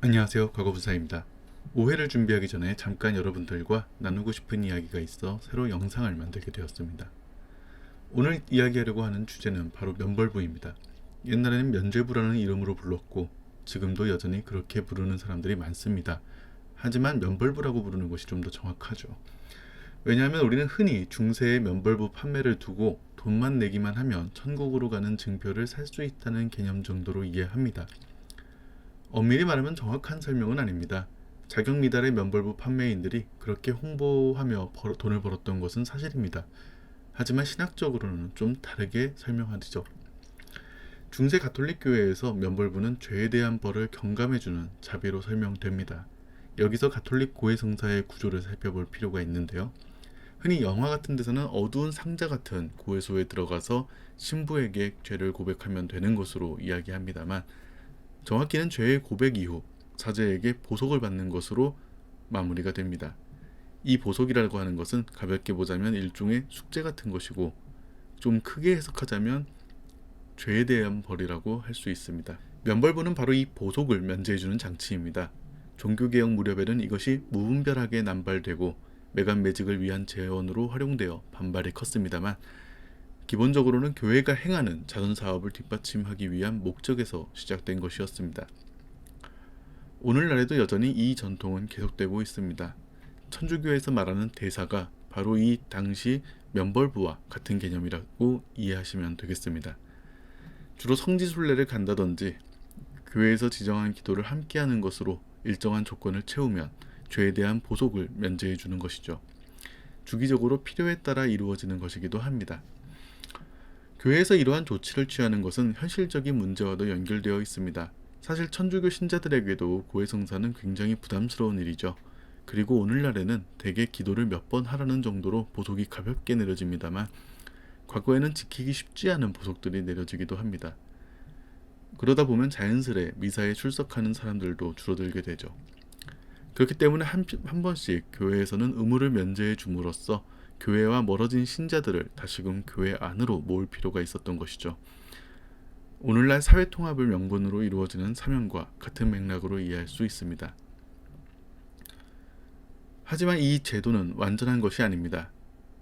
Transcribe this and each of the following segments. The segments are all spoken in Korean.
안녕하세요. 과거부사입니다. 오해를 준비하기 전에 잠깐 여러분들과 나누고 싶은 이야기가 있어 새로 영상을 만들게 되었습니다. 오늘 이야기하려고 하는 주제는 바로 면벌부입니다. 옛날에는 면죄부라는 이름으로 불렀고 지금도 여전히 그렇게 부르는 사람들이 많습니다. 하지만 면벌부라고 부르는 것이 좀 더 정확하죠. 왜냐하면 우리는 흔히 중세의 면벌부 판매를 두고 돈만 내기만 하면 천국으로 가는 증표를 살 수 있다는 개념 정도로 이해합니다. 엄밀히 말하면 정확한 설명은 아닙니다. 자격 미달의 면벌부 판매인들이 그렇게 홍보하며 돈을 벌었던 것은 사실입니다. 하지만 신학적으로는 좀 다르게 설명하죠. 중세 가톨릭 교회에서 면벌부는 죄에 대한 벌을 경감해주는 자비로 설명됩니다. 여기서 가톨릭 고해 성사의 구조를 살펴볼 필요가 있는데요. 흔히 영화 같은 데서는 어두운 상자 같은 고해소에 들어가서 신부에게 죄를 고백하면 되는 것으로 이야기합니다만 정확히는 죄의 고백 이후 사제에게 보석을 받는 것으로 마무리가 됩니다. 이 보석이라고 하는 것은 가볍게 보자면 일종의 숙제 같은 것이고 좀 크게 해석하자면 죄에 대한 벌이라고 할 수 있습니다. 면벌부는 바로 이 보석을 면제해주는 장치입니다. 종교개혁 무렵에는 이것이 무분별하게 남발되고 매간매직을 위한 재원으로 활용되어 반발이 컸습니다만 기본적으로는 교회가 행하는 자선사업을 뒷받침하기 위한 목적에서 시작된 것이었습니다. 오늘날에도 여전히 이 전통은 계속되고 있습니다. 천주교에서 말하는 대사가 바로 이 당시 면벌부와 같은 개념이라고 이해하시면 되겠습니다. 주로 성지순례를 간다든지 교회에서 지정한 기도를 함께하는 것으로 일정한 조건을 채우면 죄에 대한 보속을 면제해 주는 것이죠. 주기적으로 필요에 따라 이루어지는 것이기도 합니다. 교회에서 이러한 조치를 취하는 것은 현실적인 문제와도 연결되어 있습니다. 사실 천주교 신자들에게도 고해성사는 굉장히 부담스러운 일이죠. 그리고 오늘날에는 대개 기도를 몇 번 하라는 정도로 보석이 가볍게 내려집니다만 과거에는 지키기 쉽지 않은 보석들이 내려지기도 합니다. 그러다 보면 자연스레 미사에 출석하는 사람들도 줄어들게 되죠. 그렇기 때문에 한 번씩 교회에서는 의무를 면제해 줌으로써 교회와 멀어진 신자들을 다시금 교회 안으로 모을 필요가 있었던 것이죠. 오늘날 사회통합을 명분으로 이루어지는 사명과 같은 맥락으로 이해할 수 있습니다. 하지만 이 제도는 완전한 것이 아닙니다.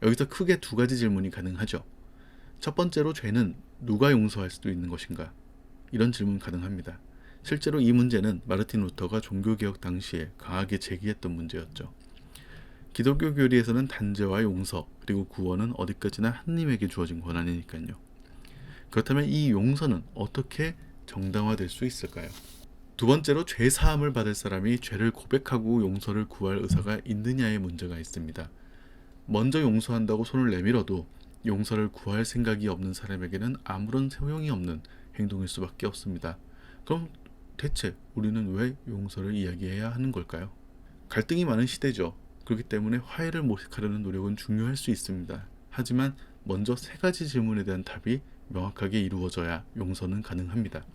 여기서 크게 두 가지 질문이 가능하죠. 첫 번째로 죄는 누가 용서할 수도 있는 것인가? 이런 질문 가능합니다. 실제로 이 문제는 마르틴 루터가 종교개혁 당시에 강하게 제기했던 문제였죠. 기독교 교리에서는 단죄와 용서 그리고 구원은 어디까지나 하느님에게 주어진 권한이니까요. 그렇다면 이 용서는 어떻게 정당화될 수 있을까요? 두 번째로 죄 사함을 받을 사람이 죄를 고백하고 용서를 구할 의사가 있느냐의 문제가 있습니다. 먼저 용서한다고 손을 내밀어도 용서를 구할 생각이 없는 사람에게는 아무런 소용이 없는 행동일 수밖에 없습니다. 그럼 대체 우리는 왜 용서를 이야기해야 하는 걸까요? 갈등이 많은 시대죠. 그렇기 때문에 화해를 모색하려는 노력은 중요할 수 있습니다. 하지만 먼저 세 가지 질문에 대한 답이 명확하게 이루어져야 용서는 가능합니다.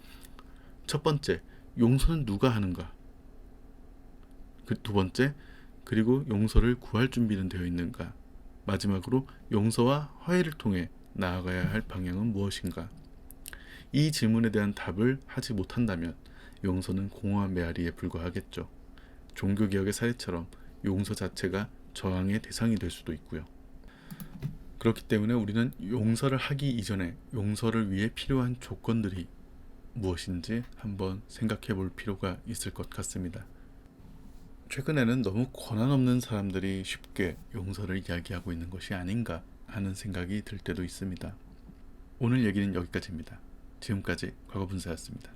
첫 번째, 용서는 누가 하는가? 두 번째, 그리고 용서를 구할 준비는 되어 있는가? 마지막으로 용서와 화해를 통해 나아가야 할 방향은 무엇인가? 이 질문에 대한 답을 하지 못한다면 용서는 공허한 메아리에 불과하겠죠. 종교개혁의 사례처럼 용서 자체가 저항의 대상이 될 수도 있고요. 그렇기 때문에 우리는 용서를 하기 이전에 용서를 위해 필요한 조건들이 무엇인지 한번 생각해 볼 필요가 있을 것 같습니다. 최근에는 너무 권한 없는 사람들이 쉽게 용서를 이야기하고 있는 것이 아닌가 하는 생각이 들 때도 있습니다. 오늘 얘기는 여기까지입니다. 지금까지 과거분사였습니다.